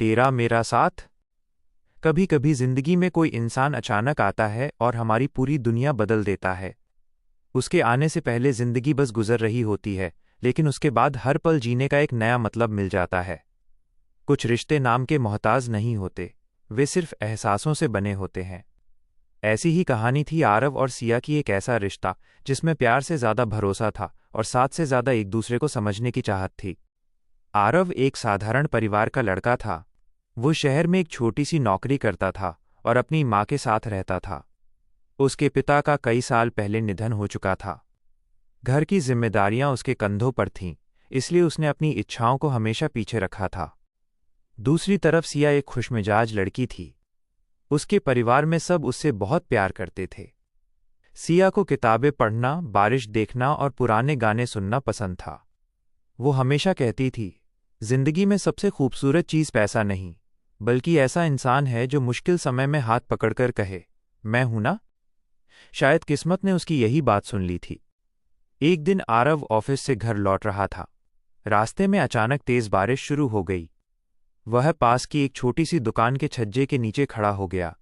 तेरा मेरा साथ। कभी कभी जिंदगी में कोई इंसान अचानक आता है और हमारी पूरी दुनिया बदल देता है। उसके आने से पहले जिंदगी बस गुजर रही होती है, लेकिन उसके बाद हर पल जीने का एक नया मतलब मिल जाता है। कुछ रिश्ते नाम के मोहताज नहीं होते, वे सिर्फ एहसासों से बने होते हैं। ऐसी ही कहानी थी आरव और सिया की, एक ऐसा रिश्ता जिसमें प्यार से ज्यादा भरोसा था और साथ से ज्यादा एक दूसरे को समझने की चाहत थी। आरव एक साधारण परिवार का लड़का था। वो शहर में एक छोटी सी नौकरी करता था और अपनी माँ के साथ रहता था। उसके पिता का कई साल पहले निधन हो चुका था। घर की जिम्मेदारियां उसके कंधों पर थीं, इसलिए उसने अपनी इच्छाओं को हमेशा पीछे रखा था। दूसरी तरफ सिया एक खुशमिजाज लड़की थी। उसके परिवार में सब उससे बहुत प्यार करते थे। सिया को किताबें पढ़ना, बारिश देखना और पुराने गाने सुनना पसंद था। वो हमेशा कहती थी, जिंदगी में सबसे खूबसूरत चीज़ पैसा नहीं, बल्कि ऐसा इंसान है जो मुश्किल समय में हाथ पकड़कर कहे, मैं हूं ना। शायद किस्मत ने उसकी यही बात सुन ली थी। एक दिन आरव ऑफिस से घर लौट रहा था। रास्ते में अचानक तेज बारिश शुरू हो गई। वह पास की एक छोटी सी दुकान के छज्जे के नीचे खड़ा हो गया।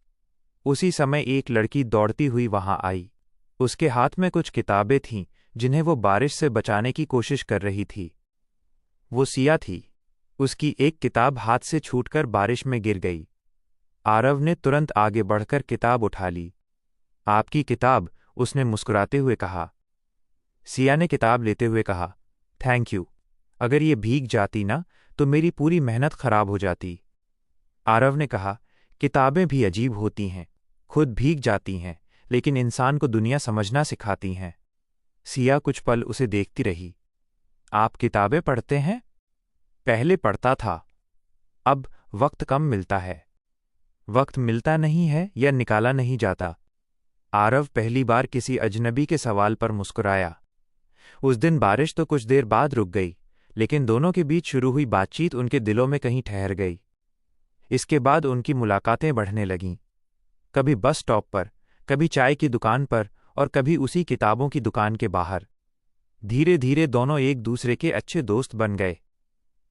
उसी समय एक लड़की दौड़ती हुई वहां आई। उसके हाथ में कुछ किताबें थीं जिन्हें वो बारिश से बचाने की कोशिश कर रही थी। वो सिया थी। उसकी एक किताब हाथ से छूटकर बारिश में गिर गई। आरव ने तुरंत आगे बढ़कर किताब उठा ली। आपकी किताब, उसने मुस्कुराते हुए कहा। सिया ने किताब लेते हुए कहा, थैंक यू। अगर ये भीग जाती ना तो मेरी पूरी मेहनत खराब हो जाती। आरव ने कहा, किताबें भी अजीब होती हैं, खुद भीग जाती हैं, लेकिन इंसान को दुनिया समझना सिखाती हैं। सिया कुछ पल उसे देखती रही। आप किताबें पढ़ते हैं? पहले पढ़ता था, अब वक्त कम मिलता है। वक्त मिलता नहीं है या निकाला नहीं जाता? आरव पहली बार किसी अजनबी के सवाल पर मुस्कुराया। उस दिन बारिश तो कुछ देर बाद रुक गई, लेकिन दोनों के बीच शुरू हुई बातचीत उनके दिलों में कहीं ठहर गई। इसके बाद उनकी मुलाकातें बढ़ने लगीं। कभी बस स्टॉप पर, कभी चाय की दुकान पर और कभी उसी किताबों की दुकान के बाहर। धीरे धीरे दोनों एक दूसरे के अच्छे दोस्त बन गए।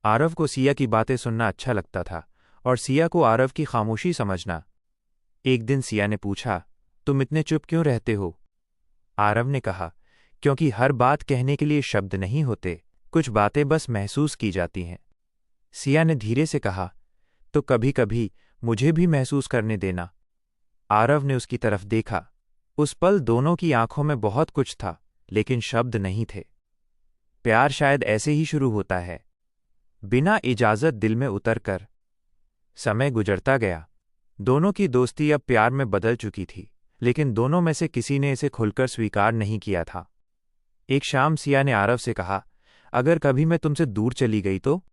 आरव को सिया की बातें सुनना अच्छा लगता था और सिया को आरव की खामोशी समझना। एक दिन सिया ने पूछा, तुम इतने चुप क्यों रहते हो? आरव ने कहा, क्योंकि हर बात कहने के लिए शब्द नहीं होते, कुछ बातें बस महसूस की जाती हैं। सिया ने धीरे से कहा, तो कभी कभी मुझे भी महसूस करने देना। आरव ने उसकी तरफ देखा। उस पल दोनों की आंखों में बहुत कुछ था, लेकिन शब्द नहीं थे। प्यार शायद ऐसे ही शुरू होता है, बिना इजाजत दिल में उतरकर। समय गुजरता गया। दोनों की दोस्ती अब प्यार में बदल चुकी थी, लेकिन दोनों में से किसी ने इसे खुलकर स्वीकार नहीं किया था। एक शाम सिया ने आरव से कहा, अगर कभी मैं तुमसे दूर चली गई तो?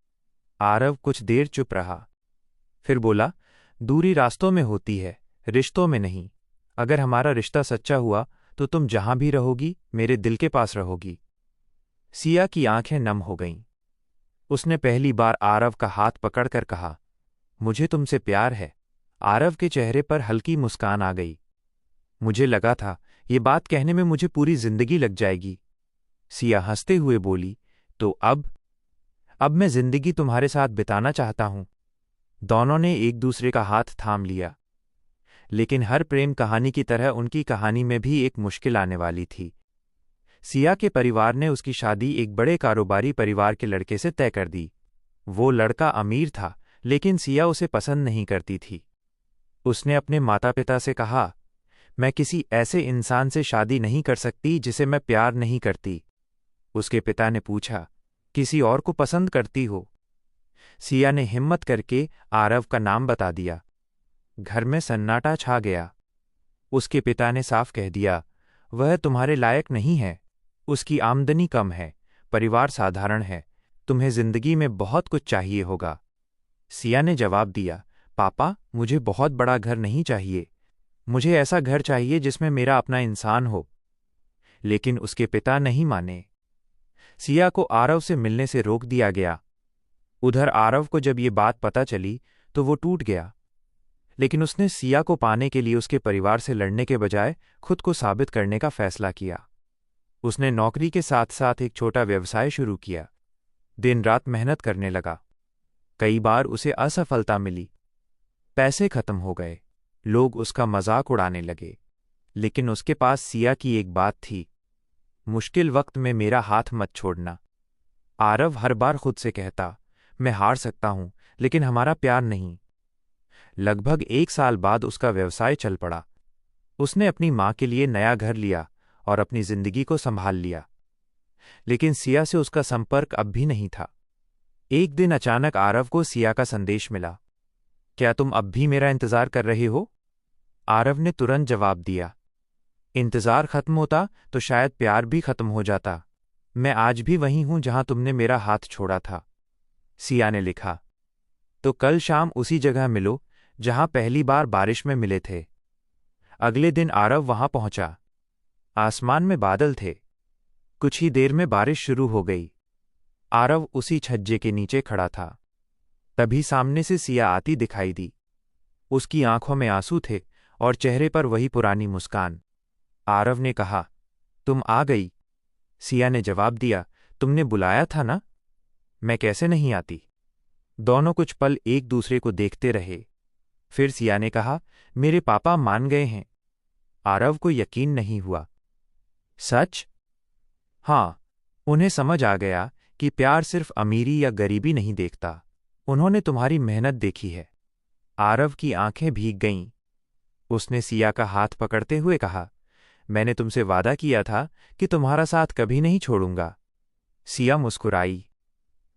आरव कुछ देर चुप रहा, फिर बोला, दूरी रास्तों में होती है, रिश्तों में नहीं। अगर हमारा रिश्ता सच्चा हुआ तो तुम जहां भी रहोगी, मेरे दिल के पास रहोगी। सिया की आंखें नम हो गईं। उसने पहली बार आरव का हाथ पकड़कर कहा, मुझे तुमसे प्यार है। आरव के चेहरे पर हल्की मुस्कान आ गई। मुझे लगा था ये बात कहने में मुझे पूरी जिंदगी लग जाएगी। सिया हंसते हुए बोली, तो अब मैं जिंदगी तुम्हारे साथ बिताना चाहता हूं। दोनों ने एक दूसरे का हाथ थाम लिया। लेकिन हर प्रेम कहानी की तरह उनकी कहानी में भी एक मुश्किल आने वाली थी। सिया के परिवार ने उसकी शादी एक बड़े कारोबारी परिवार के लड़के से तय कर दी। वो लड़का अमीर था, लेकिन सिया उसे पसंद नहीं करती थी। उसने अपने माता पिता से कहा, मैं किसी ऐसे इंसान से शादी नहीं कर सकती जिसे मैं प्यार नहीं करती। उसके पिता ने पूछा, किसी और को पसंद करती हो? सिया ने हिम्मत करके आरव का नाम बता दिया। घर में सन्नाटा छा गया। उसके पिता ने साफ कह दिया, वह तुम्हारे लायक नहीं है। उसकी आमदनी कम है, परिवार साधारण है, तुम्हें जिंदगी में बहुत कुछ चाहिए होगा। सिया ने जवाब दिया, पापा, मुझे बहुत बड़ा घर नहीं चाहिए। मुझे ऐसा घर चाहिए जिसमें मेरा अपना इंसान हो। लेकिन उसके पिता नहीं माने। सिया को आरव से मिलने से रोक दिया गया। उधर आरव को जब ये बात पता चली तो वो टूट गया। लेकिन उसने सिया को पाने के लिए उसके परिवार से लड़ने के बजाय खुद को साबित करने का फैसला किया। उसने नौकरी के साथ साथ एक छोटा व्यवसाय शुरू किया। दिन रात मेहनत करने लगा। कई बार उसे असफलता मिली, पैसे खत्म हो गए, लोग उसका मजाक उड़ाने लगे। लेकिन उसके पास सिया की एक बात थी, मुश्किल वक्त में मेरा हाथ मत छोड़ना। आरव हर बार खुद से कहता, मैं हार सकता हूं, लेकिन हमारा प्यार नहीं। लगभग 1 साल बाद उसका व्यवसाय चल पड़ा। उसने अपनी मां के लिए नया घर लिया और अपनी जिंदगी को संभाल लिया। लेकिन सिया से उसका संपर्क अब भी नहीं था। एक दिन अचानक आरव को सिया का संदेश मिला, क्या तुम अब भी मेरा इंतजार कर रहे हो? आरव ने तुरंत जवाब दिया, इंतजार खत्म होता तो शायद प्यार भी खत्म हो जाता। मैं आज भी वहीं हूं जहां तुमने मेरा हाथ छोड़ा था। सिया ने लिखा, तो कल शाम उसी जगह मिलो जहां पहली बार बारिश में मिले थे। अगले दिन आरव वहां पहुंचा। आसमान में बादल थे। कुछ ही देर में बारिश शुरू हो गई। आरव उसी छज्जे के नीचे खड़ा था। तभी सामने से सिया आती दिखाई दी। उसकी आंखों में आंसू थे और चेहरे पर वही पुरानी मुस्कान। आरव ने कहा, तुम आ गई। सिया ने जवाब दिया, तुमने बुलाया था ना, मैं कैसे नहीं आती। दोनों कुछ पल एक दूसरे को देखते रहे। फिर सिया ने कहा, मेरे पापा मान गए हैं। आरव को यकीन नहीं हुआ। सच? हाँ, उन्हें समझ आ गया कि प्यार सिर्फ अमीरी या गरीबी नहीं देखता, उन्होंने तुम्हारी मेहनत देखी है। आरव की आंखें भीग गईं। उसने सिया का हाथ पकड़ते हुए कहा, मैंने तुमसे वादा किया था कि तुम्हारा साथ कभी नहीं छोड़ूंगा। सिया मुस्कुराई,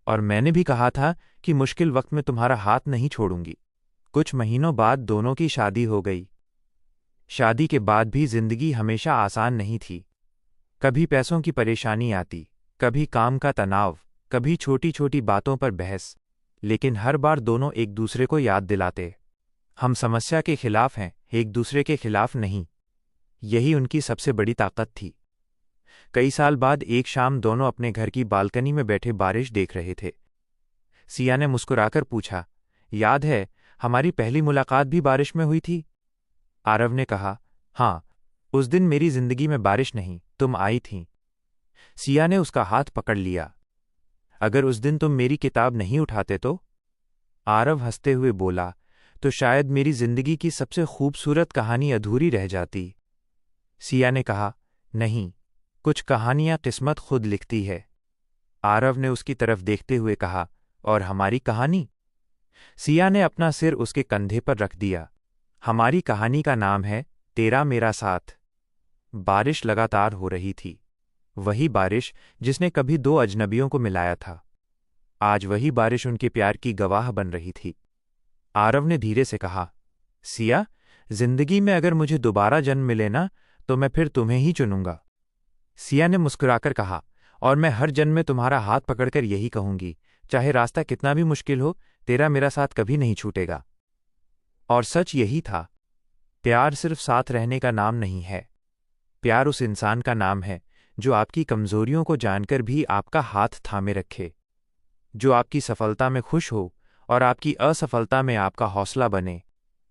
और मैंने भी कहा था कि मुश्किल वक्त में तुम्हारा हाथ नहीं छोड़ूंगी। कुछ महीनों बाद दोनों की शादी हो गई। शादी के बाद भी जिंदगी हमेशा आसान नहीं थी। कभी पैसों की परेशानी आती, कभी काम का तनाव, कभी छोटी छोटी बातों पर बहस। लेकिन हर बार दोनों एक दूसरे को याद दिलाते, हम समस्या के खिलाफ हैं, एक दूसरे के खिलाफ नहीं। यही उनकी सबसे बड़ी ताकत थी। कई साल बाद एक शाम दोनों अपने घर की बालकनी में बैठे बारिश देख रहे थे। सिया ने मुस्कुराकर पूछा, याद है हमारी पहली मुलाकात भी बारिश में हुई थी? आरव ने कहा, हाँ, उस दिन मेरी जिंदगी में बारिश नहीं, तुम आई थीं। सिया ने उसका हाथ पकड़ लिया, अगर उस दिन तुम मेरी किताब नहीं उठाते तो? आरव हंसते हुए बोला, तो शायद मेरी जिंदगी की सबसे खूबसूरत कहानी अधूरी रह जाती। सिया ने कहा, नहीं, कुछ कहानियां किस्मत खुद लिखती है। आरव ने उसकी तरफ देखते हुए कहा, और हमारी कहानी? सिया ने अपना सिर उसके कंधे पर रख दिया। हमारी कहानी का नाम है तेरा मेरा साथ। बारिश लगातार हो रही थी। वही बारिश जिसने कभी दो अजनबियों को मिलाया था, आज वही बारिश उनके प्यार की गवाह बन रही थी। आरव ने धीरे से कहा, सिया, जिंदगी में अगर मुझे दोबारा जन्म मिले ना, तो मैं फिर तुम्हें ही चुनूंगा। सिया ने मुस्कुराकर कहा, और मैं हर जन्म में तुम्हारा हाथ पकड़कर यही कहूंगी, चाहे रास्ता कितना भी मुश्किल हो, तेरा मेरा साथ कभी नहीं छूटेगा। और सच यही था। प्यार सिर्फ साथ रहने का नाम नहीं है। प्यार उस इंसान का नाम है जो आपकी कमजोरियों को जानकर भी आपका हाथ थामे रखे, जो आपकी सफलता में खुश हो और आपकी असफलता में आपका हौसला बने,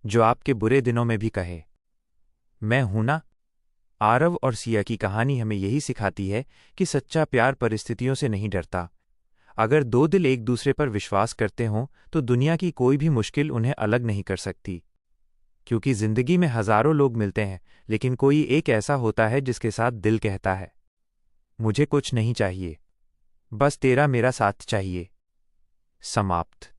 जो आपके बुरे दिनों में भी कहे, मैं हूं ना। आरव और सिया की कहानी हमें यही सिखाती है कि सच्चा प्यार परिस्थितियों से नहीं डरता। अगर दो दिल एक दूसरे पर विश्वास करते हों तो दुनिया की कोई भी मुश्किल उन्हें अलग नहीं कर सकती। क्योंकि जिंदगी में हजारों लोग मिलते हैं, लेकिन कोई एक ऐसा होता है जिसके साथ दिल कहता है, मुझे कुछ नहीं चाहिए, बस तेरा मेरा साथ चाहिए। समाप्त।